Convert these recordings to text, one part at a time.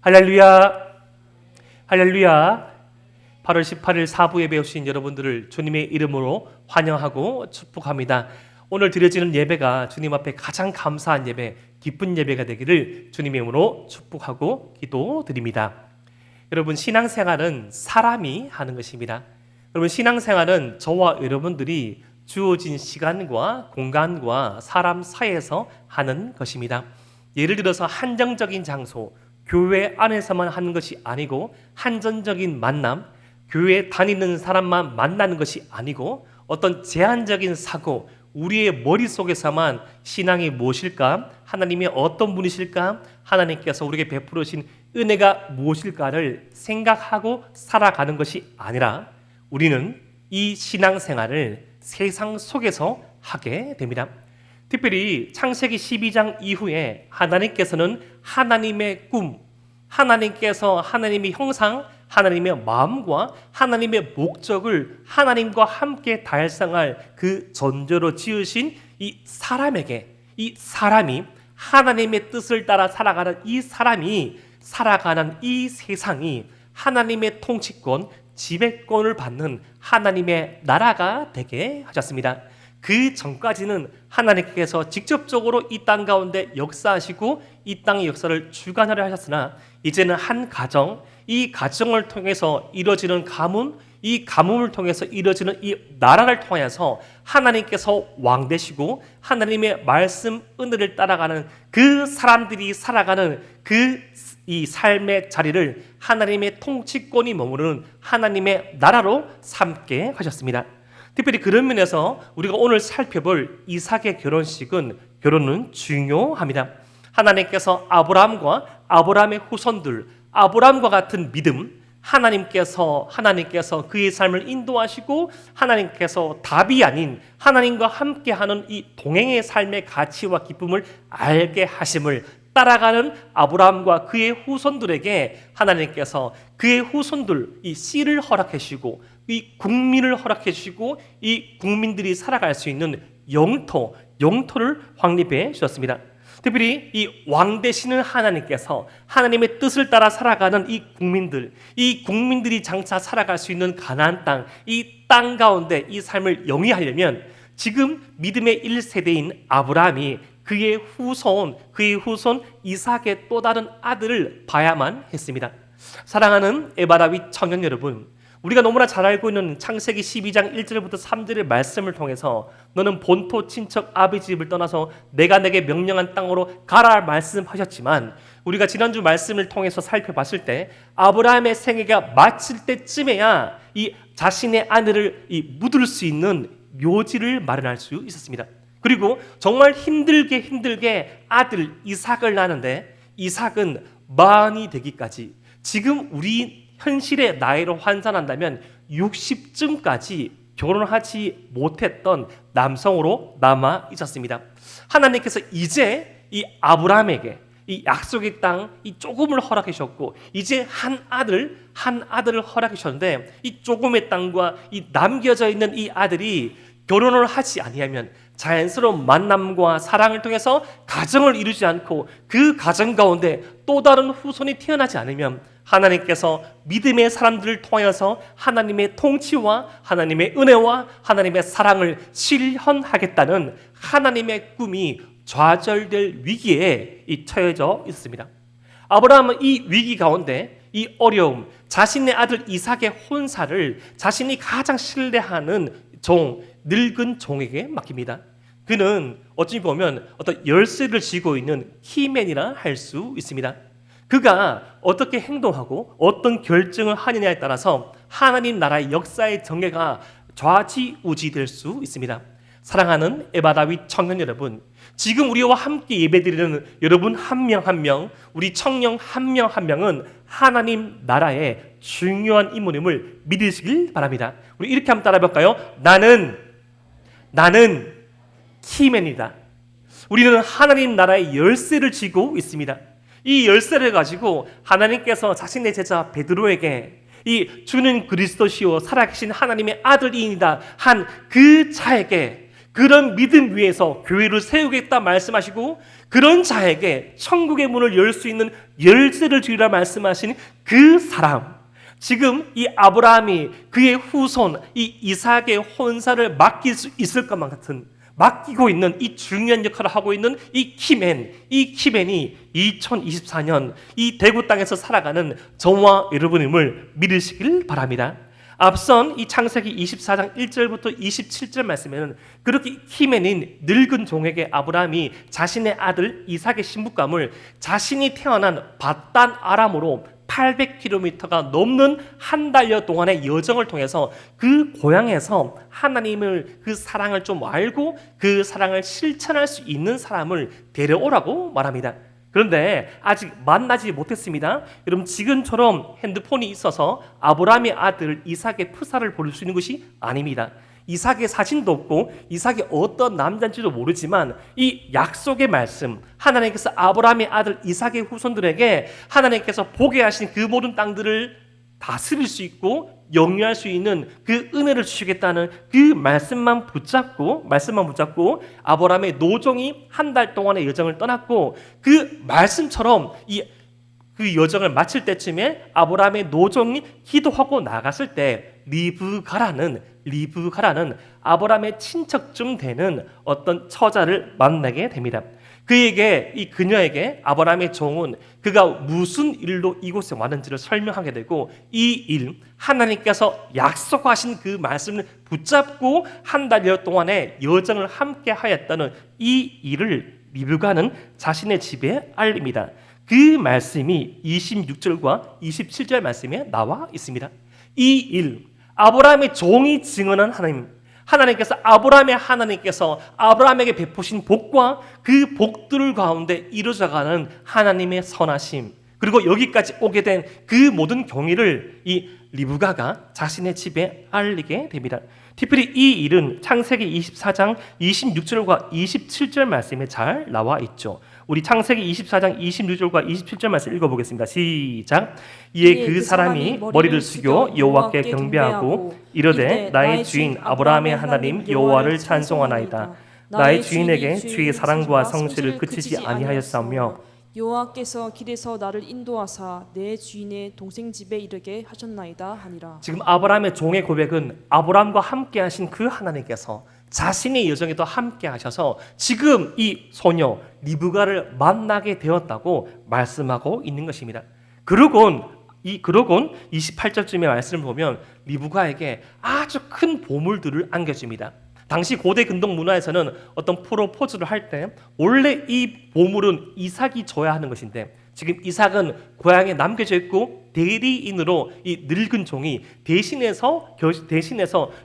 할렐루야, 할렐루야. 8월 18일 사부에 배우신 여러분들을 주님의 이름으로 환영하고 축복합니다. 오늘 드려지는 예배가 주님 앞에 가장 감사한 예배, 기쁜 예배가 되기를 주님의 이름으로 축복하고 기도드립니다. 여러분, 신앙생활은 사람이 하는 것입니다. 여러분, 신앙생활은 저와 여러분들이 주어진 시간과 공간과 사람 사이에서 하는 것입니다. 예를 들어서 한정적인 장소, 교회 안에서만 하는 것이 아니고 한전적인 만남, 교회 다니는 사람만 만나는 것이 아니고 어떤 제한적인 사고, 우리의 머릿속에서만 신앙이 무엇일까? 하나님이 어떤 분이실까? 하나님께서 우리에게 베풀으신 은혜가 무엇일까를 생각하고 살아가는 것이 아니라 우리는 이 신앙생활을 세상 속에서 하게 됩니다. 특별히 창세기 12장 이후에 하나님께서는 하나님의 꿈, 하나님께서 하나님의 형상, 하나님의 마음과 하나님의 목적을 하나님과 함께 달성할 그 전제로 지으신 이 사람에게, 이 사람이 하나님의 뜻을 따라 살아가는 이 사람이 살아가는 이 세상이 하나님의 통치권, 지배권을 받는 하나님의 나라가 되게 하셨습니다. 그 전까지는 하나님께서 직접적으로 이 땅 가운데 역사하시고 이 땅의 역사를 주관하려 하셨으나 이제는 한 가정, 이 가정을 통해서 이루어지는 가문, 이 가문을 통해서 이루어지는 이 나라를 통해서 하나님께서 왕 되시고 하나님의 말씀, 은혜를 따라가는 그 사람들이 살아가는 이 삶의 자리를 하나님의 통치권이 머무르는 하나님의 나라로 삼게 하셨습니다. 특별히 그런 면에서 우리가 오늘 살펴볼 이삭의 결혼은 중요합니다. 하나님께서 아브라함과 아브라함의 후손들, 아브라함과 같은 믿음, 하나님께서 그의 삶을 인도하시고 하나님께서 답이 아닌 하나님과 함께하는 이 동행의 삶의 가치와 기쁨을 알게 하심을 따라가는 아브라함과 그의 후손들에게 하나님께서 그의 후손들, 이 씨를 허락해 주시고 이 국민을 허락해 주시고 이 국민들이 살아갈 수 있는 영토를 확립해 주셨습니다. 특별히 이 왕 되시는 하나님께서 하나님의 뜻을 따라 살아가는 이 국민들이 장차 살아갈 수 있는 가나안 땅, 이 땅 가운데 이 삶을 영위하려면 지금 믿음의 1세대인 아브라함이 그의 후손 이삭의 또 다른 아들을 봐야만 했습니다. 사랑하는 에바다윗 청년 여러분, 우리가 너무나 잘 알고 있는 창세기 12장 1절부터 3절의 말씀을 통해서 너는 본토 친척 아버지 집을 떠나서 내가 내게 명령한 땅으로 가라 말씀하셨지만 우리가 지난주 말씀을 통해서 살펴봤을 때 아브라함의 생애가 마칠 때쯤에야 이 자신의 아내를 묻을 수 있는 묘지를 마련할 수 있었습니다. 그리고 정말 힘들게 아들 이삭을 낳는데 이삭은 만이 되기까지 지금 우리 현실의 나이로 환산한다면 60쯤까지 결혼하지 못했던 남성으로 남아 있었습니다. 하나님께서 이제 이 아브라함에게 이 약속의 땅 이 조금을 허락해 주셨고 이제 한 아들을 허락해 주셨는데 이 조금의 땅과 이 남겨져 있는 이 아들이 결혼을 하지 아니하면 자연스러운 만남과 사랑을 통해서 가정을 이루지 않고 그 가정 가운데 또 다른 후손이 태어나지 않으면 하나님께서 믿음의 사람들을 통해서 하나님의 통치와 하나님의 은혜와 하나님의 사랑을 실현하겠다는 하나님의 꿈이 좌절될 위기에 처해져 있습니다. 아브라함은 이 위기 가운데 이 어려움, 자신의 아들 이삭의 혼사를 자신이 가장 신뢰하는 늙은 종에게 맡깁니다. 그는 어찌 보면 어떤 열쇠를 쥐고 있는 키맨이라 할 수 있습니다. 그가 어떻게 행동하고 어떤 결정을 하느냐에 따라서 하나님 나라의 역사의 전개가 좌지우지될 수 있습니다. 사랑하는 에바다윗 청년 여러분, 지금 우리와 함께 예배드리는 여러분 한 명 한 명, 우리 청년 한 명 한 명은 하나님 나라의 중요한 인물임을 믿으시길 바랍니다. 우리 이렇게 한번 따라 해볼까요? 나는 키맨이다. 우리는 하나님 나라의 열쇠를 쥐고 있습니다. 이 열쇠를 가지고 하나님께서 자신의 제자 베드로에게 이 주는 그리스도시요 살아계신 하나님의 아들이니다 한 그 자에게 그런 믿음 위에서 교회를 세우겠다 말씀하시고 그런 자에게 천국의 문을 열 수 있는 열쇠를 주리라 말씀하신 그 사람, 지금 이 아브라함이 그의 후손 이 이삭의 혼사를 맡길 수 있을 것만 같은, 맡기고 있는 이 중요한 역할을 하고 있는 이 키맨이 2024년 이 대구 땅에서 살아가는 저와 여러분임을 믿으시길 바랍니다. 앞선 이 창세기 24장 1절부터 27절 말씀에는 그렇게 키맨인 늙은 종에게 아브라함이 자신의 아들 이삭의 신부감을 자신이 태어난 밧단 아람으로 800km가 넘는 한 달여 동안의 여정을 통해서 그 고향에서 하나님을, 그 사랑을 좀 알고 그 사랑을 실천할 수 있는 사람을 데려오라고 말합니다. 그런데 아직 만나지 못했습니다. 여러분, 지금처럼 핸드폰이 있어서 아브라함의 아들 이삭의 프사를 볼 수 있는 것이 아닙니다. 이삭의 사진도 없고 이삭이 어떤 남자인지도 모르지만 이 약속의 말씀, 하나님께서 아브라함의 아들 이삭의 후손들에게 하나님께서 보게 하신 그 모든 땅들을 다스릴 수 있고 영유할 수 있는 그 은혜를 주시겠다는 그 말씀만 붙잡고 아브라함의 노종이 한 달 동안의 여정을 떠났고, 그 말씀처럼 그 여정을 마칠 때쯤에 아브라함의 노종이 기도하고 나갔을 때 리브가라는 아브라함의 친척쯤 되는 어떤 처자를 만나게 됩니다. 그녀에게 아브라함의 종은 그가 무슨 일로 이곳에 왔는지를 설명하게 되고, 이 일, 하나님께서 약속하신 그 말씀을 붙잡고 한 달여 동안의 여정을 함께 하였다는 이 일을 리브가는 자신의 집에 알립니다. 그 말씀이 26절과 27절 말씀에 나와 있습니다. 이 일, 아브라함의 종이 증언한 하나님께서 아브라함에게 베푸신 복과 그 복들 가운데 이루어져가는 하나님의 선하심, 그리고 여기까지 오게 된 그 모든 경위를 이 리브가가 자신의 집에 알리게 됩니다. 특별히 이 일은 창세기 24장 26절과 27절 말씀에 잘 나와 있죠. 우리 창세기 24장 26절과 27절 말씀 읽어보겠습니다. 시작. 이에 그 사람이 머리를 숙여 여호와께 경배하고 이르되 나의 주인 아브라함의 하나님 여호와를 찬송하나이다. 나의 주인에게 주의 사랑과 성실을 그치지 아니하였사오며 여호와께서 길에서 나를 인도하사 내 주인의 동생 집에 이르게 하셨나이다 하니라. 지금 아브라함의 종의 고백은 아브라함과 함께 하신 그 하나님께서 자신의 여정에도 함께 하셔서 지금 이 소녀 리브가를 만나게 되었다고 말씀하고 있는 것입니다. 그러곤 28절쯤의 말씀을 보면 리브가에게 아주 큰 보물들을 안겨줍니다. 당시 고대 근동 문화에서는 어떤 프로포즈를 할 때 원래 이 보물은 이삭이 줘야 하는 것인데, 지금 이삭은 고향에 남겨져 있고 대리인으로 이 늙은 종이 대신해서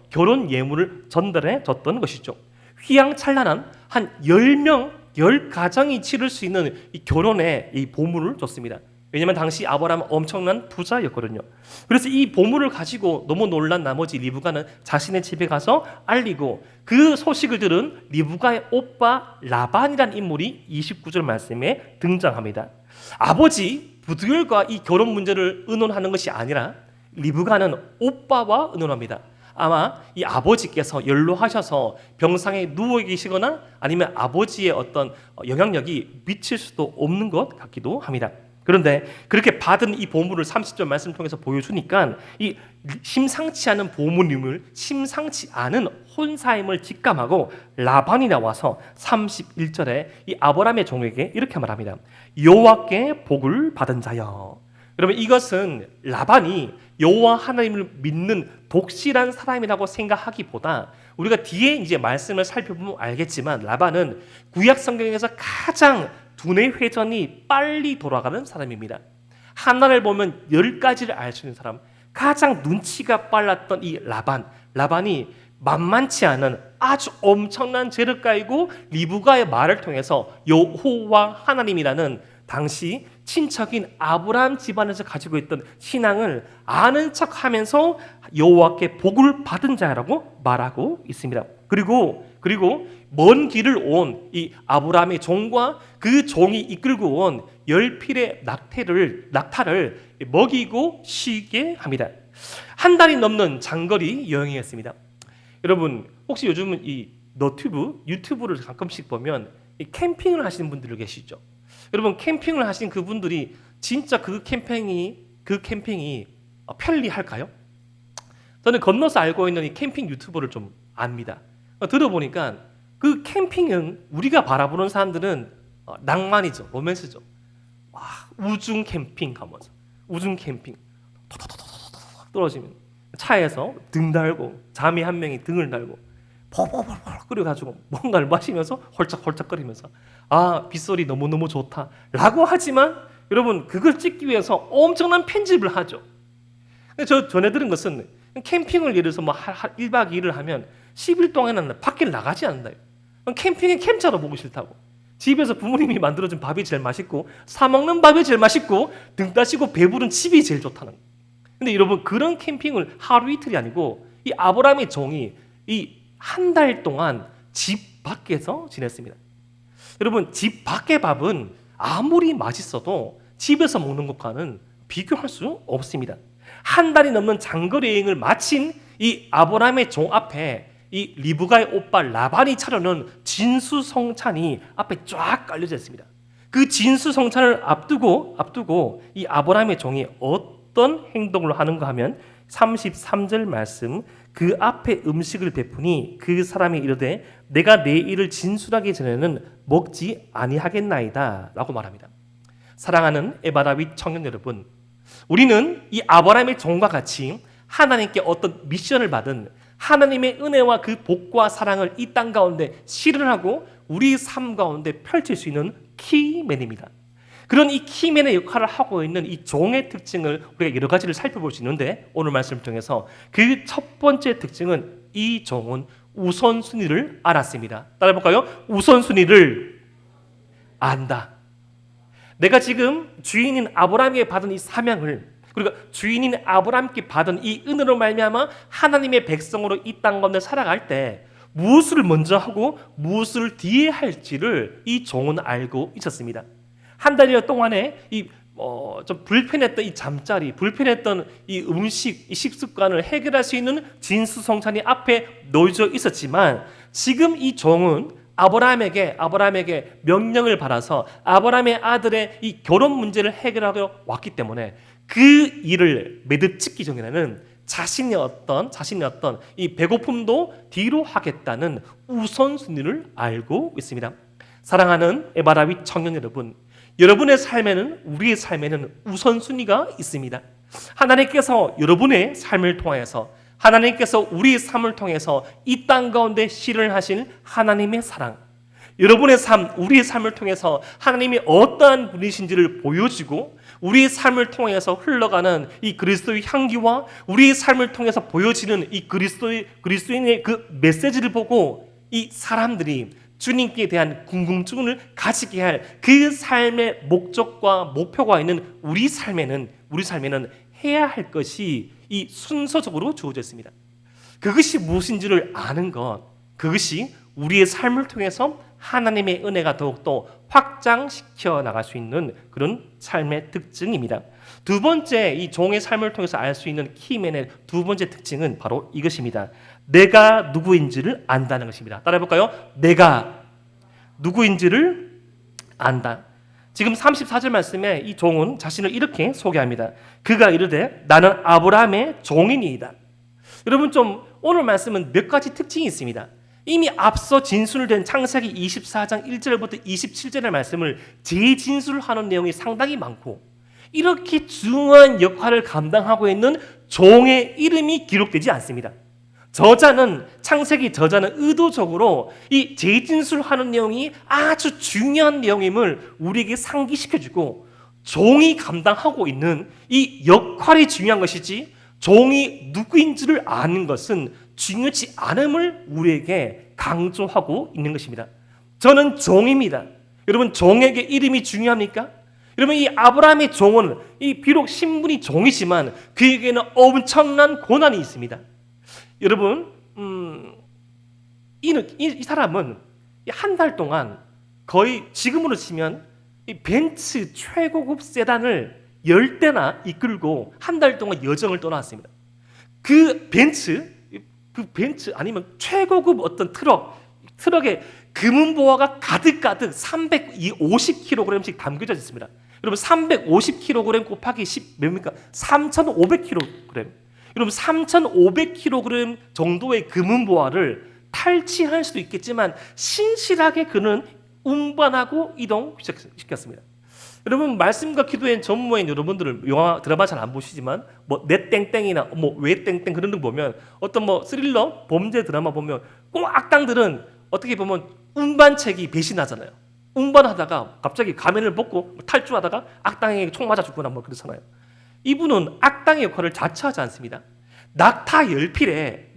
결혼 예물을 전달해 줬던 것이죠. 휘황찬란한 한 10명, 10가정이 치를 수 있는 이 결혼에 이 보물을 줬습니다. 왜냐하면 당시 아브라함은 엄청난 부자였거든요. 그래서 이 보물을 가지고 너무 놀란 나머지 리브가는 자신의 집에 가서 알리고, 그 소식을 들은 리브가의 오빠 라반이라는 인물이 29절 말씀에 등장합니다. 아버지 부두엘과 이 결혼 문제를 의논하는 것이 아니라 리브가는 오빠와 의논합니다. 아마 이 아버지께서 연로하셔서 병상에 누워 계시거나 아니면 아버지의 어떤 영향력이 미칠 수도 없는 것 같기도 합니다. 그런데 그렇게 받은 이 보물을 30절 말씀 통해서 보여주니까 이 심상치 않은 보물임을, 심상치 않은 혼사임을 직감하고 라반이 나와서 31절에 이 아브라함의 종에게 이렇게 말합니다. 여호와께 복을 받은 자여. 여러분, 이것은 라반이 여호와 하나님을 믿는 독실한 사람이라고 생각하기보다 우리가 뒤에 이제 말씀을 살펴보면 알겠지만 라반은 구약 성경에서 가장 두뇌 회전이 빨리 돌아가는 사람입니다. 하나를 보면 10가지를 알 수 있는 사람, 가장 눈치가 빨랐던 이 라반이 만만치 않은 아주 엄청난 죄를 까이고 리브가의 말을 통해서 여호와 하나님이라는 당시 친척인 아브라함 집안에서 가지고 있던 신앙을 아는 척하면서 여호와께 복을 받은 자라고 말하고 있습니다. 그리고 먼 길을 온 이 아브라함의 종과 그 종이 이끌고 온 10필의 낙타를 먹이고 쉬게 합니다. 한 달이 넘는 장거리 여행이었습니다. 여러분, 혹시 요즘은 이 너튜브, 유튜브를 가끔씩 보면 이 캠핑을 하시는 분들 계시죠. 여러분 캠핑을 하신 그분들이 진짜 그 캠핑이 편리할까요? 저는 건너서 알고 있는 이 캠핑 유튜버를 좀 압니다. 들어보니까 그 캠핑은 우리가 바라보는 사람들은 낭만이죠, 로맨스죠. 와, 우중 캠핑 가면서 우중 캠핑 토토토토토토 떨어지면 차에서 등 달고 자매 한 명이 등을 달고 펄펄펄 끓여가지고 뭔가를 마시면서 홀짝홀짝거리면서 아 빗소리 너무너무 좋다라고 하지만 여러분 그걸 찍기 위해서 엄청난 편집을 하죠. 저 전에 들은 것은 캠핑을 예를 들어서 뭐 1박 2일을 하면 10일 동안은 밖에 나가지 않는다. 캠핑은 캠차로 보기 싫다고. 집에서 부모님이 만들어준 밥이 제일 맛있고 사 먹는 밥이 제일 맛있고 등 따시고 배부른 집이 제일 좋다는 거예요. 근데 여러분 그런 캠핑을 하루 이틀이 아니고 이 아브라함의 종이 이 한 달 동안 집 밖에서 지냈습니다. 여러분 집 밖의 밥은 아무리 맛있어도 집에서 먹는 것과는 비교할 수 없습니다. 한 달이 넘는 장거리 여행을 마친 이 아브라함의 종 앞에 이 리브가의 오빠 라반이 차려놓은 진수성찬이 앞에 쫙 깔려져 있습니다. 그 진수성찬을 앞두고 이 아브라함의 종이 어떤 행동을 하는가 하면 33절 말씀 그 앞에 음식을 베푸니 그 사람이 이르되 내가 내 일을 진술하기 전에는 먹지 아니하겠나이다 라고 말합니다. 사랑하는 에바라윗 청년 여러분, 우리는 이 아브라함의 종과 같이 하나님께 어떤 미션을 받은 하나님의 은혜와 그 복과 사랑을 이 땅 가운데 실현하고 우리 삶 가운데 펼칠 수 있는 키맨입니다. 그런 이 키맨의 역할을 하고 있는 이 종의 특징을 우리가 여러 가지를 살펴볼 수 있는데 오늘 말씀을 통해서 그 첫 번째 특징은 이 종은 우선순위를 알았습니다. 따라해볼까요? 우선순위를 안다. 내가 지금 주인인 아브라함에게 받은 이 사명을 그리고 주인인 아브라함께 받은 이 은혜로 말미암아 하나님의 백성으로 이 땅 가운데 살아갈 때 무엇을 먼저 하고 무엇을 뒤에 할지를 이 종은 알고 있었습니다. 한 달여 동안에 좀 불편했던 이 잠자리, 불편했던 이 음식, 이 식습관을 해결할 수 있는 진수성찬이 앞에 놓여져 있었지만 지금 이 종은 아브라함에게 명령을 받아서 아브라함의 아들의 이 결혼 문제를 해결하러 왔기 때문에 그 일을 매듭짓기 전에는 자신의 어떤 이 배고픔도 뒤로 하겠다는 우선순위를 알고 있습니다. 사랑하는 에바라윗 청년 여러분, 여러분의 삶에는 우리의 삶에는 우선순위가 있습니다. 하나님께서 여러분의 삶을 통해서 하나님께서 우리의 삶을 통해서 이 땅 가운데 실현하신 하나님의 사랑, 여러분의 삶, 우리의 삶을 통해서 하나님이 어떠한 분이신지를 보여주고 우리의 삶을 통해서 흘러가는 이 그리스도의 향기와 우리의 삶을 통해서 보여지는 이 그리스도인의 그 메시지를 보고 이 사람들이 주님께 대한 궁금증을 가지게 할 그 삶의 목적과 목표가 있는 우리 삶에는 해야 할 것이 이 순서적으로 주어져 있습니다. 그것이 무엇인지를 아는 것, 그것이 우리의 삶을 통해서 하나님의 은혜가 더욱더 확장시켜 나갈 수 있는 그런 삶의 특징입니다. 두 번째, 이 종의 삶을 통해서 알 수 있는 키맨의 두 번째 특징은 바로 이것입니다. 내가 누구인지를 안다는 것입니다. 따라해볼까요? 내가 누구인지를 안다. 지금 34절 말씀에 이 종은 자신을 이렇게 소개합니다. 그가 이르되 나는 아브라함의 종이니이다. 여러분 좀 오늘 말씀은 몇 가지 특징이 있습니다. 이미 앞서 진술된 창세기 24장 1절부터 27절의 말씀을 재진술하는 내용이 상당히 많고 이렇게 중요한 역할을 감당하고 있는 종의 이름이 기록되지 않습니다. 창세기 저자는 의도적으로 이 재진술하는 내용이 아주 중요한 내용임을 우리에게 상기시켜주고 종이 감당하고 있는 이 역할이 중요한 것이지 종이 누구인지를 아는 것은 중요치 않음을 우리에게 강조하고 있는 것입니다. 저는 종입니다. 여러분 종에게 이름이 중요합니까? 여러분 이 아브라함의 종은 이 비록 신분이 종이지만 그에게는 엄청난 고난이 있습니다. 여러분 이 사람은 한 달 동안 거의 지금으로 치면 이 벤츠 최고급 세단을 10대나 이끌고 한 달 동안 여정을 떠났습니다. 그 벤츠 아니면 최고급 어떤 트럭에 금은보화가 가득가득 350kg씩 담겨져 있습니다. 여러분 350kg 곱하기 10 몇입니까? 3,500kg. 여러분 3,500kg 정도의 금은보화를 탈취할 수도 있겠지만 신실하게 그는 운반하고 이동시켰습니다. 여러분 말씀과 기도의 전무인 여러분들은 영화 드라마 잘 안 보시지만 뭐 내 땡땡이나 뭐 왜 땡땡 그런 거 보면 어떤 뭐 스릴러 범죄 드라마 보면 꼭 악당들은 어떻게 보면 운반책이 배신하잖아요. 운반하다가 갑자기 가면을 벗고 탈주하다가 악당에게 총 맞아 죽거나 뭐 그렇잖아요. 이분은 악당의 역할을 자처하지 않습니다. 낙타 열필에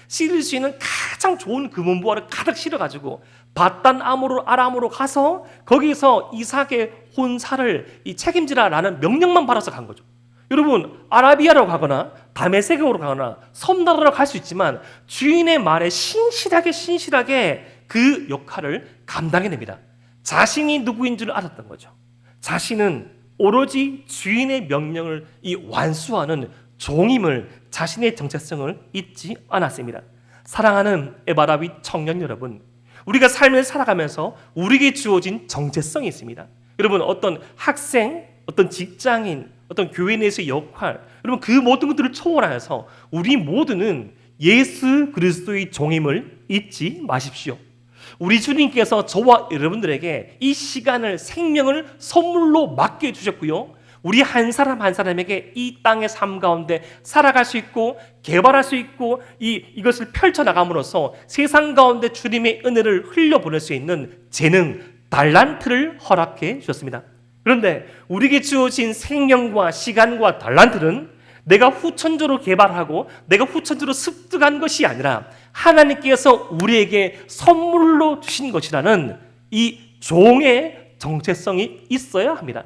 실을 수 있는 가장 좋은 금은보화를 가득 실어가지고 바단 아람으로 가서 거기서 이삭의 혼사를 책임지라라는 명령만 받아서 간 거죠. 여러분 아라비아로 가거나 다메섹으로 가거나 섬나라로 갈 수 있지만 주인의 말에 신실하게 그 역할을 감당해냅니다. 자신이 누구인 줄 알았던 거죠. 자신은 오로지 주인의 명령을 완수하는 종임을 자신의 정체성을 잊지 않았습니다. 사랑하는 에바라비 청년 여러분, 우리가 삶을 살아가면서 우리에게 주어진 정체성이 있습니다. 여러분 어떤 학생, 어떤 직장인, 어떤 교회 내에서의 역할, 여러분 그 모든 것들을 초월하여서 우리 모두는 예수 그리스도의 종임을 잊지 마십시오. 우리 주님께서 저와 여러분들에게 이 시간을 생명을 선물로 맡겨주셨고요. 우리 한 사람 한 사람에게 이 땅의 삶 가운데 살아갈 수 있고 개발할 수 있고 이것을 펼쳐나감으로써 세상 가운데 주님의 은혜를 흘려보낼 수 있는 재능, 달란트를 허락해 주셨습니다. 그런데 우리에게 주어진 생명과 시간과 달란트는 내가 후천적으로 개발하고 내가 후천적으로 습득한 것이 아니라 하나님께서 우리에게 선물로 주신 것이라는 이 종의 정체성이 있어야 합니다.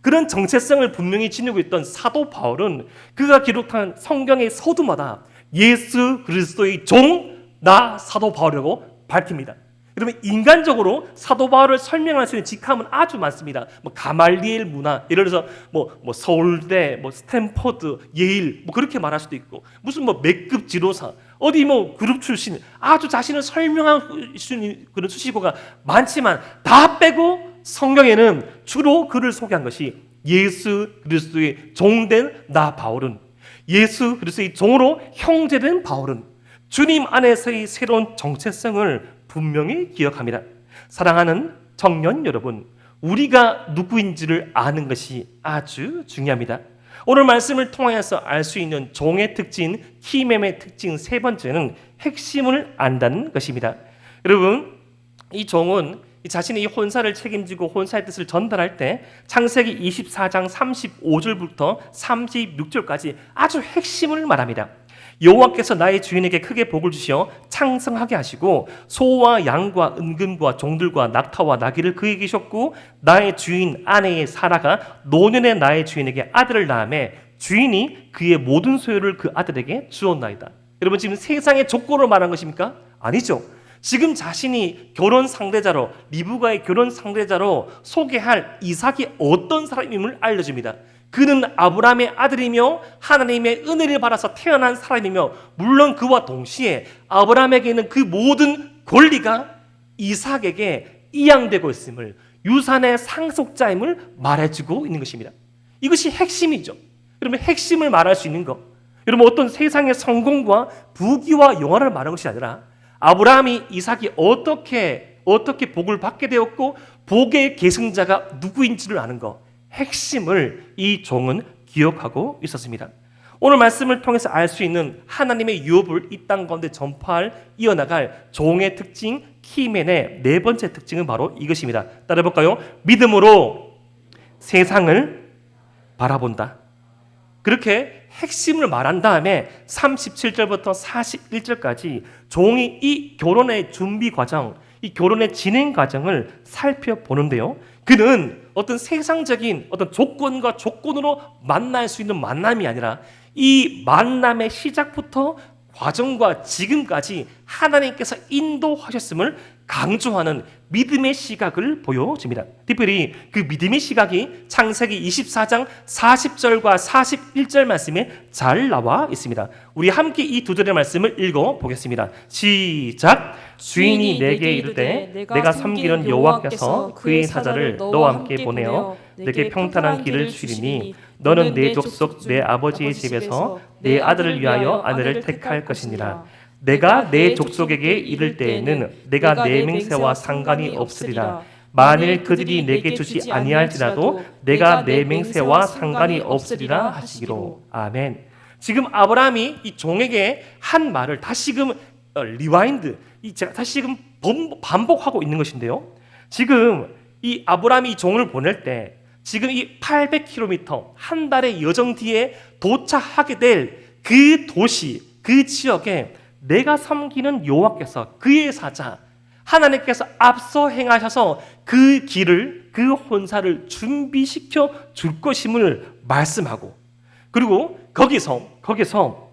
그런 정체성을 분명히 지니고 있던 사도 바울은 그가 기록한 성경의 서두마다 예수 그리스도의 종, 나 사도 바울이라고 밝힙니다. 여러분 인간적으로 사도 바울을 설명할 수 있는 직함은 아주 많습니다. 뭐 가말리엘 문화, 예를 들어서 뭐 서울대, 뭐 스탠퍼드, 예일, 뭐 그렇게 말할 수도 있고 무슨 뭐 맥급 지도사, 어디 뭐 그룹 출신, 아주 자신을 설명할 수 있는 그런 수식어가 많지만 다 빼고 성경에는 주로 그를 소개한 것이 예수 그리스도의 종된 나 바울은, 예수 그리스도의 종으로 형제된 바울은 주님 안에서의 새로운 정체성을 분명히 기억합니다. 사랑하는 청년 여러분, 우리가 누구인지를 아는 것이 아주 중요합니다. 오늘 말씀을 통하여서 알 수 있는 종의 특징, 키멤의 특징 세 번째는 핵심을 안다는 것입니다. 여러분, 이 종은 자신의 이 혼사를 책임지고 혼사의 뜻을 전달할 때 창세기 24장 35절부터 36절까지 아주 핵심을 말합니다. 여호와께서 나의 주인에게 크게 복을 주시어 창성하게 하시고 소와 양과 은금과 종들과 낙타와 나귀를 그에게 주셨고 나의 주인 아내의 사라가 노년에 나의 주인에게 아들을 낳음에 주인이 그의 모든 소유를 그 아들에게 주었나이다. 여러분 지금 세상의 조건을 말한 것입니까? 아니죠. 지금 자신이 결혼 상대자로 리브가의 결혼 상대자로 소개할 이삭이 어떤 사람임을 알려줍니다. 그는 아브라함의 아들이며 하나님의 은혜를 받아서 태어난 사람이며 물론 그와 동시에 아브라함에게는 그 모든 권리가 이삭에게 이양되고 있음을, 유산의 상속자임을 말해주고 있는 것입니다. 이것이 핵심이죠. 그러면 핵심을 말할 수 있는 것, 여러분 어떤 세상의 성공과 부귀와 영화를 말하는 것이 아니라 아브라함이 이삭이 어떻게 복을 받게 되었고 복의 계승자가 누구인지를 아는 것, 핵심을 이 종은 기억하고 있었습니다. 오늘 말씀을 통해서 알 수 있는 하나님의 유업을 이 땅 가운데 이어나갈 종의 특징, 키맨의 네 번째 특징은 바로 이것입니다. 따라해볼까요? 믿음으로 세상을 바라본다. 그렇게 핵심을 말한 다음에 37절부터 41절까지 종이 이 결혼의 준비 과정, 이 결혼의 진행 과정을 살펴보는데요. 그는 어떤 세상적인 어떤 조건과 조건으로 만날 수 있는 만남이 아니라 이 만남의 시작부터 과정과 지금까지 하나님께서 인도하셨음을 강조하는 믿음의 시각을 보여줍니다. 특별히 그 믿음의 시각이 창세기 24장 40절과 41절 말씀에 잘 나와 있습니다. 우리 함께 이 두 절의 말씀을 읽어보겠습니다. 시작. 주인이 내게 이르되 내가 섬기는 여호와께서 그의 사자를 너와 함께 보내어 내게 평탄한 길을 주리니 너는 내 족속 내 아버지의 집에서 내 아들을 위하여 아내를 택할 것이니라. 내가 내 족속에게 이를 때에는 내가 내 맹세와 상관이 없으리라. 만일 그들이 내게 주지 아니할지라도 내가 내 맹세와 상관이 없으리라 하시기로. 아멘. 지금 아브라함이 이 종에게 한 말을 다시금 리와인드, 제가 다시금 반복하고 있는 것인데요. 지금 이 아브라함이 이 종을 보낼 때 지금 이 800km 한 달의 여정 뒤에 도착하게 될 그 도시, 그 지역에 내가 섬기는 여호와께서 그의 사자 하나님께서 앞서 행하셔서 그 길을, 그 혼사를 준비시켜 줄 것임을 말씀하고, 그리고 거기서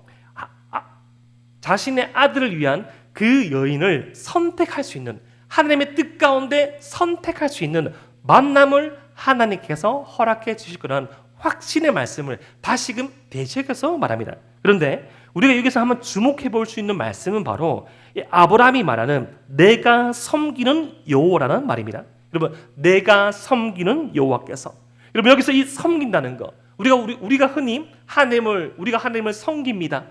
자신의 아들을 위한 그 여인을 선택할 수 있는, 하나님의 뜻 가운데 선택할 수 있는 만남을 하나님께서 허락해 주실 거라는 확신의 말씀을 다시금 되새겨서 말합니다. 그런데 우리가 여기서 한번 주목해 볼 수 있는 말씀은 바로 아브라함이 말하는 내가 섬기는 여호와라는 말입니다. 여러분, 내가 섬기는 여호와께서, 여러분 여기서 이 섬긴다는 거, 우리가 흔히 하나님을 섬깁니다.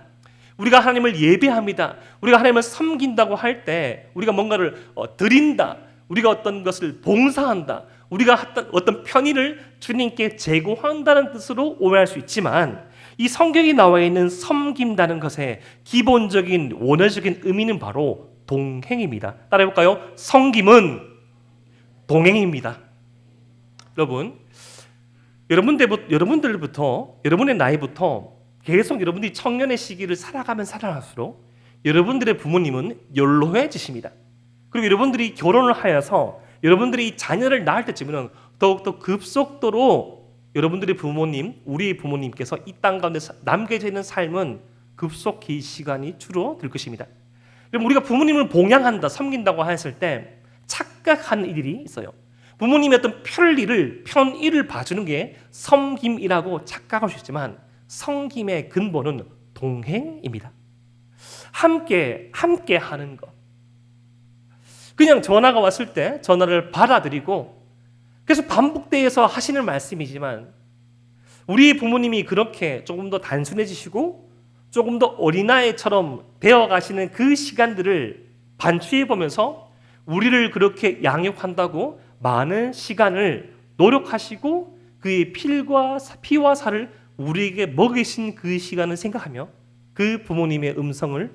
우리가 하나님을 예배합니다. 우리가 하나님을 섬긴다고 할 때 우리가 뭔가를 드린다, 우리가 어떤 것을 봉사한다, 우리가 어떤 편의를 주님께 제공한다는 뜻으로 오해할 수 있지만, 이 성경에 나와 있는 섬긴다는 것의 기본적인 원어적인 의미는 바로 동행입니다. 따라해볼까요? 섬김은 동행입니다. 여러분, 여러분들부터, 여러분의 나이부터 계속 여러분들이 청년의 시기를 살아갈수록 여러분들의 부모님은 연로해지십니다. 그리고 여러분들이 결혼을 하여서 여러분들이 자녀를 낳을 때쯤에는 더욱더 급속도로 여러분들의 부모님, 우리 부모님께서 이 땅 가운데 남겨져 있는 삶은 급속히 시간이 줄어들 것입니다. 그럼 우리가 부모님을 봉양한다, 섬긴다고 했을 때 착각하는 일이 있어요. 부모님의 어떤 편의를 봐주는 게 섬김이라고 착각할 수 있지만, 섬김의 근본은 동행입니다. 함께 하는 것. 그냥 전화가 왔을 때 전화를 받아들이고, 그래서 반복돼서 하시는 말씀이지만, 우리 부모님이 그렇게 조금 더 단순해지시고 조금 더 어린아이처럼 되어가시는 그 시간들을 반추해 보면서 우리를 그렇게 양육한다고 많은 시간을 노력하시고 그의 피와 살을 우리에게 먹이신 그 시간을 생각하며 그 부모님의 음성을,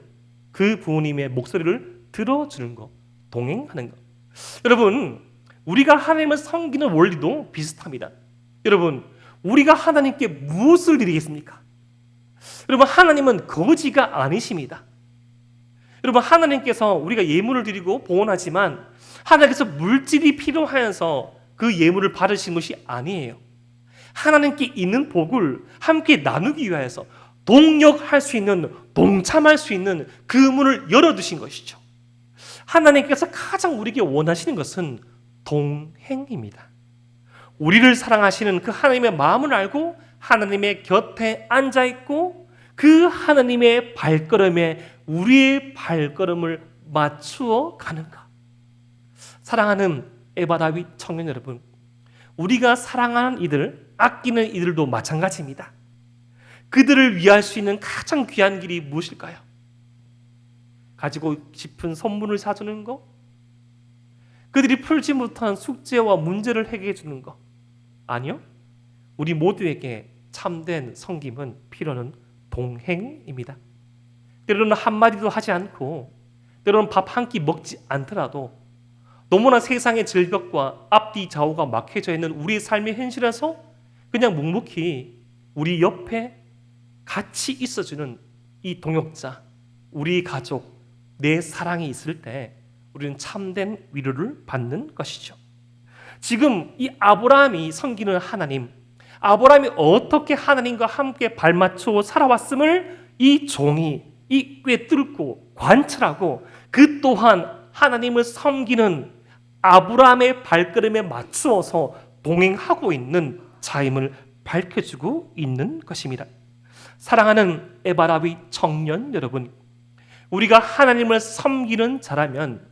그 부모님의 목소리를 들어주는 것, 동행하는 것. 여러분, 우리가 하나님을 섬기는 원리도 비슷합니다. 여러분, 우리가 하나님께 무엇을 드리겠습니까? 여러분, 하나님은 거지가 아니십니다. 여러분, 하나님께서 우리가 예물을 드리고 봉헌하지만 하나님께서 물질이 필요하여서 그 예물을 받으신 것이 아니에요. 하나님께 있는 복을 함께 나누기 위해서 동역할 수 있는, 동참할 수 있는 그 문을 열어두신 것이죠. 하나님께서 가장 우리에게 원하시는 것은 동행입니다. 우리를 사랑하시는 그 하나님의 마음을 알고 하나님의 곁에 앉아있고 그 하나님의 발걸음에 우리의 발걸음을 맞추어 가는 것. 사랑하는 에바다윗 청년 여러분, 우리가 사랑하는 이들, 아끼는 이들도 마찬가지입니다. 그들을 위할 수 있는 가장 귀한 길이 무엇일까요? 가지고 싶은 선물을 사주는 거? 그들이 풀지 못한 숙제와 문제를 해결해 주는 거? 아니요. 우리 모두에게 참된 섬김은 필요는 동행입니다. 때로는 한마디도 하지 않고, 때로는 밥 한 끼 먹지 않더라도 너무나 세상의 절벽과 앞뒤 좌우가 막혀져 있는 우리의 삶의 현실에서 그냥 묵묵히 우리 옆에 같이 있어주는 이 동역자, 우리 가족, 내 사랑이 있을 때 우리는 참된 위로를 받는 것이죠. 지금 이 아브라함이 섬기는 하나님, 아브라함이 어떻게 하나님과 함께 발맞추어 살아왔음을 이 종이 이 꿰뚫고 관찰하고 그 또한 하나님을 섬기는 아브라함의 발걸음에 맞추어서 동행하고 있는 자임을 밝혀주고 있는 것입니다. 사랑하는 에바라비 청년 여러분, 우리가 하나님을 섬기는 자라면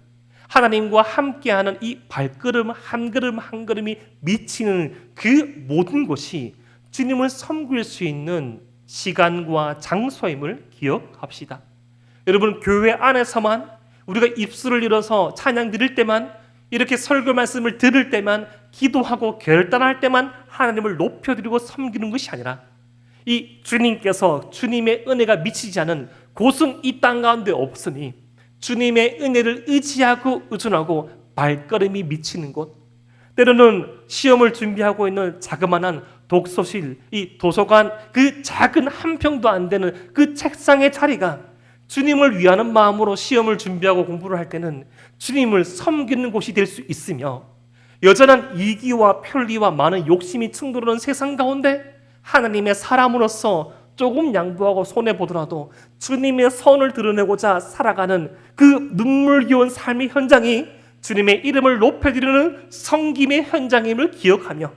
하나님과 함께하는 이 발걸음 한 걸음 한 걸음이 미치는 그 모든 것이 주님을 섬길 수 있는 시간과 장소임을 기억합시다. 여러분, 교회 안에서만 우리가 입술을 열어서 찬양 드릴 때만, 이렇게 설교 말씀을 들을 때만, 기도하고 결단할 때만 하나님을 높여드리고 섬기는 것이 아니라 이 주님께서 주님의 은혜가 미치지 않은 곳은 이 땅 가운데 없으니 주님의 은혜를 의지하고 의존하고 발걸음이 미치는 곳, 때로는 시험을 준비하고 있는 자그마한 독서실, 이 도서관, 그 작은 한 평도 안 되는 그 책상의 자리가 주님을 위하는 마음으로 시험을 준비하고 공부를 할 때는 주님을 섬기는 곳이 될 수 있으며, 여전한 이기와 편리와 많은 욕심이 충돌하는 세상 가운데 하나님의 사람으로서 조금 양보하고 손해보더라도 주님의 선을 드러내고자 살아가는 그 눈물겨운 삶의 현장이 주님의 이름을 높여드리는 섬김의 현장임을 기억하며,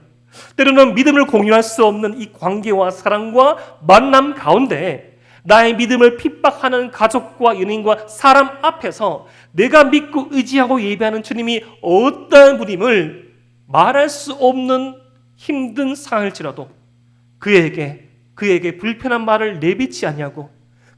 때로는 믿음을 공유할 수 없는 이 관계와 사랑과 만남 가운데 나의 믿음을 핍박하는 가족과 연인과 사람 앞에서 내가 믿고 의지하고 예배하는 주님이 어떠한 분임을 말할 수 없는 힘든 상황일지라도 그에게 불편한 말을 내비치 아니하고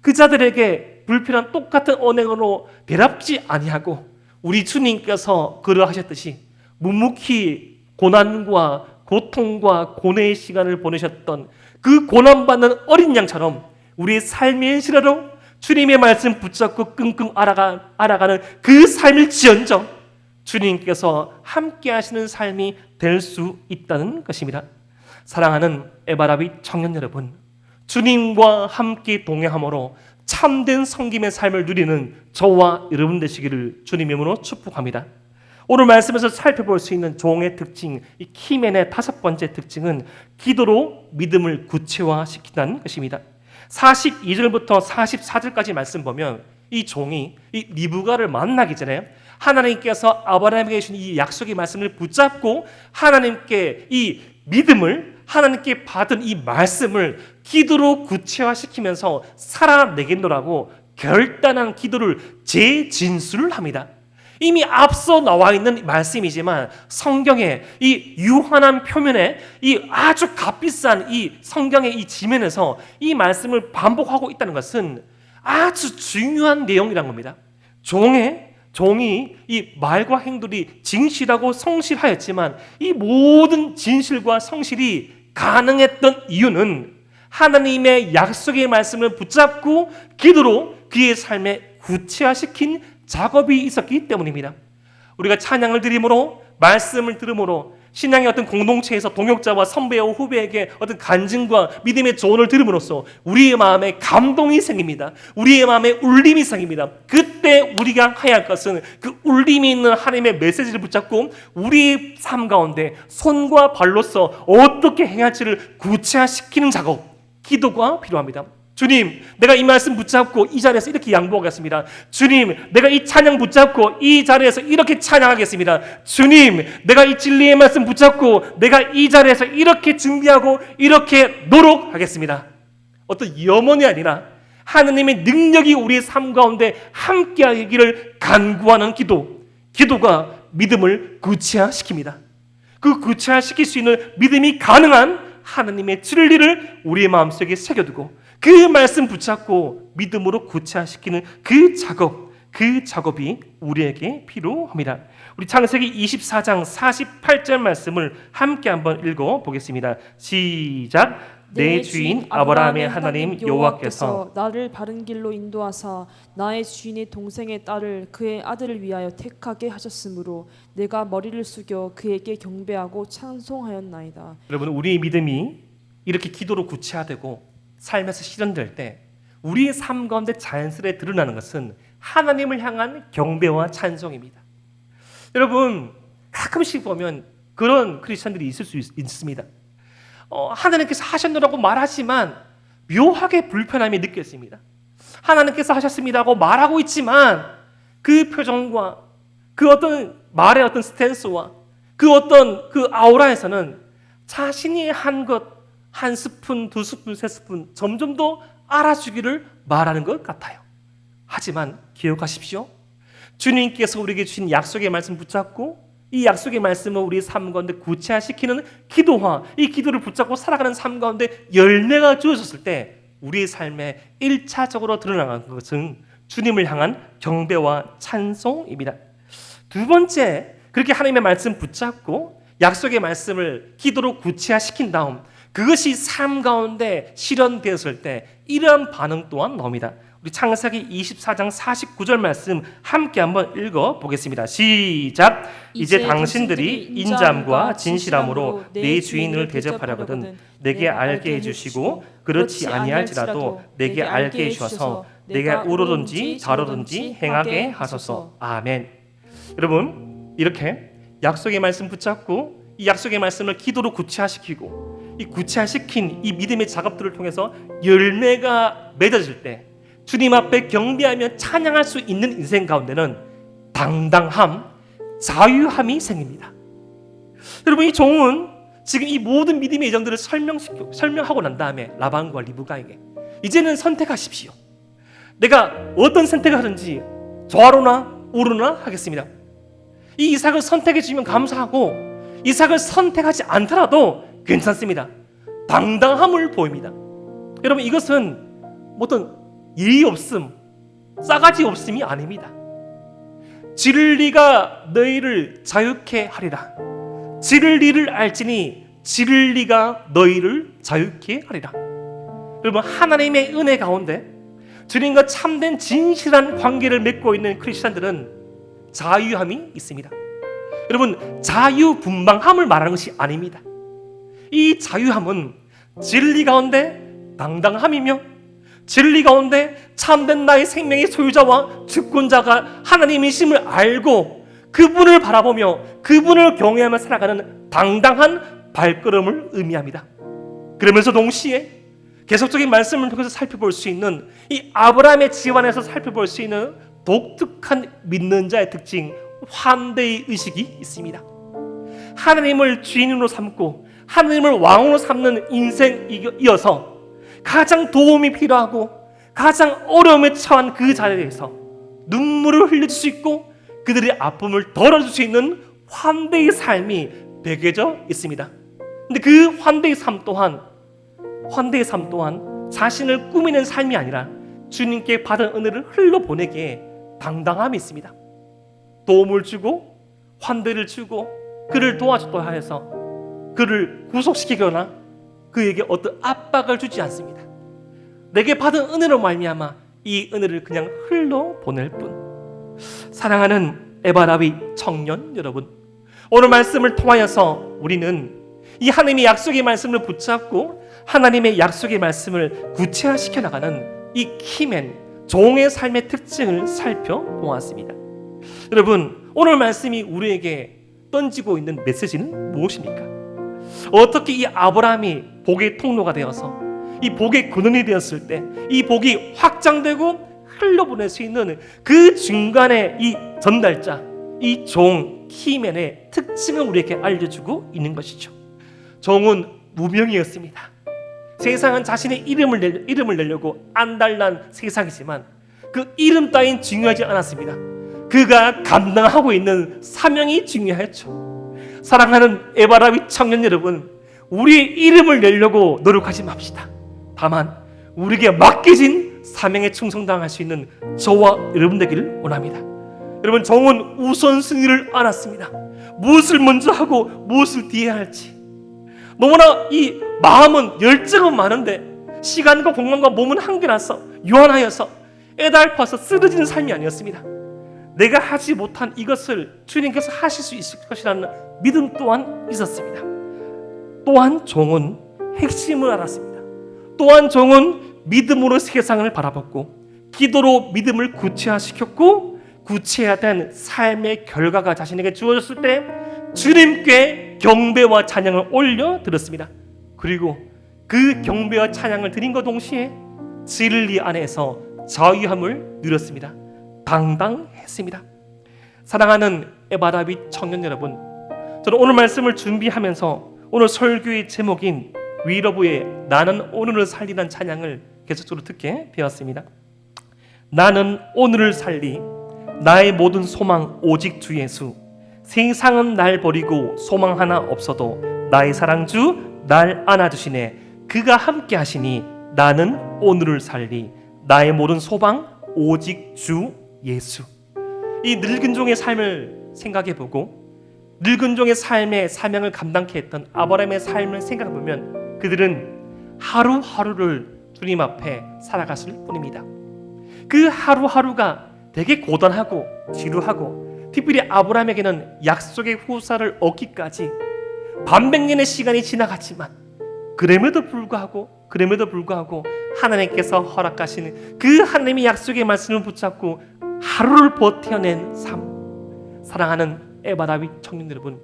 그 자들에게 불편한 똑같은 언행으로 대답지 아니하고 우리 주님께서 그러하셨듯이 묵묵히 고난과 고통과 고뇌의 시간을 보내셨던 그 고난받는 어린 양처럼 우리의 삶의 현실로 주님의 말씀 붙잡고 끙끙 알아가는 그 삶일지언정 주님께서 함께 하시는 삶이 될 수 있다는 것입니다. 사랑하는 에바라비 청년 여러분, 주님과 함께 동행함으로 참된 섬김의 삶을 누리는 저와 여러분 되시기를 주님의 이름으로 축복합니다. 오늘 말씀에서 살펴볼 수 있는 종의 특징, 이 키맨의 5번째 특징은 기도로 믿음을 구체화시킨다는 것입니다. 42절부터 44절까지 말씀 보면 이 종이 이 리브가를 만나기 전에 하나님께서 아브라함에게 주신 이 약속의 말씀을 붙잡고 하나님께 이 믿음을, 하나님께 받은 이 말씀을 기도로 구체화시키면서 살아내겠노라고 결단한 기도를 재진술합니다. 이미 앞서 나와 있는 말씀이지만 성경의 이 유한한 표면에 이 아주 값비싼 이 성경의 이 지면에서 이 말씀을 반복하고 있다는 것은 아주 중요한 내용이란 겁니다. 종이 이 말과 행동이 진실하고 성실하였지만 이 모든 진실과 성실이 가능했던 이유는 하나님의 약속의 말씀을 붙잡고 기도로 그의 삶에 구체화시킨 작업이 있었기 때문입니다. 우리가 찬양을 드림으로, 말씀을 들음으로, 신앙의 어떤 공동체에서 동역자와 선배와 후배에게 어떤 간증과 믿음의 조언을 들음으로써 우리의 마음에 감동이 생깁니다. 우리의 마음에 울림이 생깁니다. 그때 우리가 해야 할 것은 그 울림이 있는 하나님의 메시지를 붙잡고 우리의 삶 가운데 손과 발로서 어떻게 행할지를 구체화시키는 작업, 기도가 필요합니다. 주님, 내가 이 말씀 붙잡고 이 자리에서 이렇게 양보하겠습니다. 주님, 내가 이 찬양 붙잡고 이 자리에서 이렇게 찬양하겠습니다. 주님, 내가 이 진리의 말씀 붙잡고 내가 이 자리에서 이렇게 준비하고 이렇게 노력하겠습니다. 어떤 염원이 아니라 하나님의 능력이 우리의 삶 가운데 함께하기를 간구하는 기도가 믿음을 구체화시킵니다. 그 구체화시킬 수 있는 믿음이 가능한 하나님의 진리를 우리의 마음속에 새겨두고 그 말씀 붙잡고 믿음으로 구체화시키는 그 작업이 우리에게 필요합니다. 우리 창세기 24장 48절 말씀을 함께 한번 읽어보겠습니다. 시작. 내 주인 아브라함의 하나님 여호와께서 나를 바른 길로 인도하사 나의 주인의 동생의 딸을 그의 아들을 위하여 택하게 하셨으므로 내가 머리를 숙여 그에게 경배하고 찬송하였나이다. 여러분, 우리의 믿음이 이렇게 기도로 구체화되고 삶에서 실현될 때 우리의 삶 가운데 자연스레 드러나는 것은 하나님을 향한 경배와 찬송입니다. 여러분, 가끔씩 보면 그런 크리스천들이 있을 수 있습니다. 하나님께서 하셨노라고 말하지만 묘하게 불편함이 느껴집니다. 하나님께서 하셨습니다고 말하고 있지만 그 표정과 그 어떤 말의 어떤 스탠스와 그 어떤 그 아우라에서는 자신이 한 것, 한 스푼, 두 스푼, 세 스푼 점점 더 알아주기를 말하는 것 같아요. 하지만 기억하십시오. 주님께서 우리에게 주신 약속의 말씀 붙잡고 이 약속의 말씀을 우리의 삶 가운데 구체화시키는 기도와 이 기도를 붙잡고 살아가는 삶 가운데 열매가 주어졌을 때 우리의 삶에 1차적으로 드러나는 것은 주님을 향한 경배와 찬송입니다. 두 번째, 그렇게 하나님의 말씀 붙잡고 약속의 말씀을 기도로 구체화시킨 다음 그것이 삶 가운데 실현되었을 때 이러한 반응 또한 나옵니다. 우리 창세기 24장 49절 말씀 함께 한번 읽어보겠습니다. 시작. 이제 당신들이 인자함과 진실함으로 내 주인을 대접하려거든 내게 알게 해주시고 그렇지 아니할지라도 내게 알게 해주셔서 내가 우로든지 좌로든지 행하게 하소서. 아멘. 여러분, 이렇게 약속의 말씀 붙잡고 이 약속의 말씀을 기도로 구체화시키고 이 구체화시킨 이 믿음의 작업들을 통해서 열매가 맺어질 때 주님 앞에 경배하며 찬양할 수 있는 인생 가운데는 당당함, 자유함이 생깁니다. 여러분, 이 종은 지금 이 모든 믿음의 예정들을 설명하고 난 다음에 라반과 리브가에게 이제는 선택하십시오. 내가 어떤 선택을 하든지 좌로나 우로나 하겠습니다. 이 이삭을 선택해 주시면 감사하고 이삭을 선택하지 않더라도 괜찮습니다. 당당함을 보입니다. 여러분, 이것은 어떤 예의 없음, 싸가지 없음이 아닙니다. 진리가 너희를 자유케 하리라. 진리를 알지니 진리가 너희를 자유케 하리라. 여러분, 하나님의 은혜 가운데 주님과 참된 진실한 관계를 맺고 있는 크리스찬들은 자유함이 있습니다. 여러분, 자유분방함을 말하는 것이 아닙니다. 이 자유함은 진리 가운데 당당함이며 진리 가운데 참된 나의 생명의 소유자와 주권자가 하나님이심을 알고 그분을 바라보며 그분을 경외하며 살아가는 당당한 발걸음을 의미합니다. 그러면서 동시에 계속적인 말씀을 통해서 살펴볼 수 있는 이 아브라함의 집안에서 살펴볼 수 있는 독특한 믿는 자의 특징, 환대의 의식이 있습니다. 하나님을 주인으로 삼고 하나님을 왕으로 삼는 인생이어서 가장 도움이 필요하고 가장 어려움에 처한 그 자리에서 눈물을 흘릴 수 있고 그들의 아픔을 덜어줄 수 있는 환대의 삶이 배겨져 있습니다. 근데 그 환대의 삶 또한 자신을 꾸미는 삶이 아니라 주님께 받은 은혜를 흘려보내기에 당당함이 있습니다. 도움을 주고 환대를 주고 그를 도와줬다 하여서 그를 구속시키거나 그에게 어떤 압박을 주지 않습니다. 내게 받은 은혜로 말미암아 이 은혜를 그냥 흘려보낼 뿐. 사랑하는 에바라비 청년 여러분, 오늘 말씀을 통하여서 우리는 이 하나님의 약속의 말씀을 붙잡고 하나님의 약속의 말씀을 구체화시켜 나가는 이 키맨 종의 삶의 특징을 살펴보았습니다. 여러분, 오늘 말씀이 우리에게 던지고 있는 메시지는 무엇입니까? 어떻게 이 아브라함이 복의 통로가 되어서 이 복의 근원이 되었을 때 이 복이 확장되고 흘러보낼 수 있는 그 중간에 이 전달자, 이 종 키맨의 특징을 우리에게 알려주고 있는 것이죠. 종은 무명이었습니다. 세상은 자신의 이름을 내려고 안달난 세상이지만 그 이름 따윈 중요하지 않았습니다. 그가 감당하고 있는 사명이 중요했죠. 사랑하는 에바라비 청년 여러분, 우리의 이름을 내려고 노력하지 맙시다. 다만 우리에게 맡겨진 사명에 충성당할 수 있는 저와 여러분 되기를 원합니다. 여러분, 종은 우선순위를 알았습니다. 무엇을 먼저 하고 무엇을 뒤에 할지. 너무나 이 마음은 열정은 많은데 시간과 공간과 몸은 한계라서 유한하여서 애달파서 쓰러지는 삶이 아니었습니다. 내가 하지 못한 이것을 주님께서 하실 수 있을 것이라는 믿음 또한 있었습니다. 또한 종은 핵심을 알았습니다. 또한 종은 믿음으로 세상을 바라봤고 기도로 믿음을 구체화시켰고 구체화된 삶의 결과가 자신에게 주어졌을 때 주님께 경배와 찬양을 올려드렸습니다. 그리고 그 경배와 찬양을 드림과 동시에 진리 안에서 자유함을 누렸습니다. 당당했습니다. 사랑하는 에바라비 청년 여러분, 저는 오늘 말씀을 준비하면서 오늘 설교의 제목인 위러브의 나는 오늘을 살리는 찬양을 계속적으로 듣게 되었습니다. 나는 오늘을 살리, 나의 모든 소망 오직 주 예수. 세상은 날 버리고 소망 하나 없어도 나의 사랑주 날 안아주시네. 그가 함께 하시니 나는 오늘을 살리, 나의 모든 소망 오직 주 예수. 이 늙은 종의 삶을 생각해보고 늙은 종의 삶의 사명을 감당케 했던 아브라함의 삶을 생각해보면 그들은 하루하루를 주님 앞에 살아갔을 뿐입니다. 그 하루하루가 되게 고단하고 지루하고, 특별히 아브라함에게는 약속의 후사를 얻기까지 반백년의 시간이 지나갔지만 그럼에도 불구하고 하나님께서 허락하시는 그 하나님의 약속의 말씀을 붙잡고 하루를 버텨낸 삶. 사랑하는 에바라비 청년 여러분,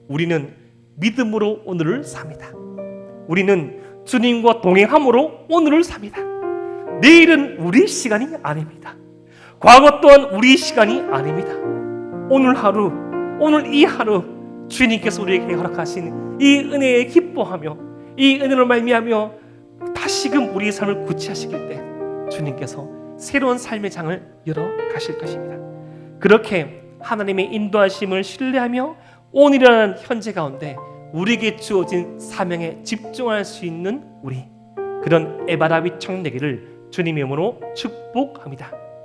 우리는 믿음으로 오늘을 삽니다. 우리는 주님과 동행함으로 오늘을 삽니다. 내일은 우리 시간이 아닙니다. 과거 또한 우리 시간이 아닙니다. 오늘 하루, 오늘 이 하루 주님께서 우리에게 허락하신 이 은혜에 기뻐하며 이 은혜를 말미암아 다시금 우리의 삶을 구체하시길 때 주님께서 새로운 삶의 장을 열어 가실 것입니다. 그렇게 하나님의 인도하심을 신뢰하며 오늘이라는 현재 가운데 우리에게 주어진 사명에 집중할 수 있는 우리, 그런 에바라비 청년 되기를 주님의 이름으로 축복합니다.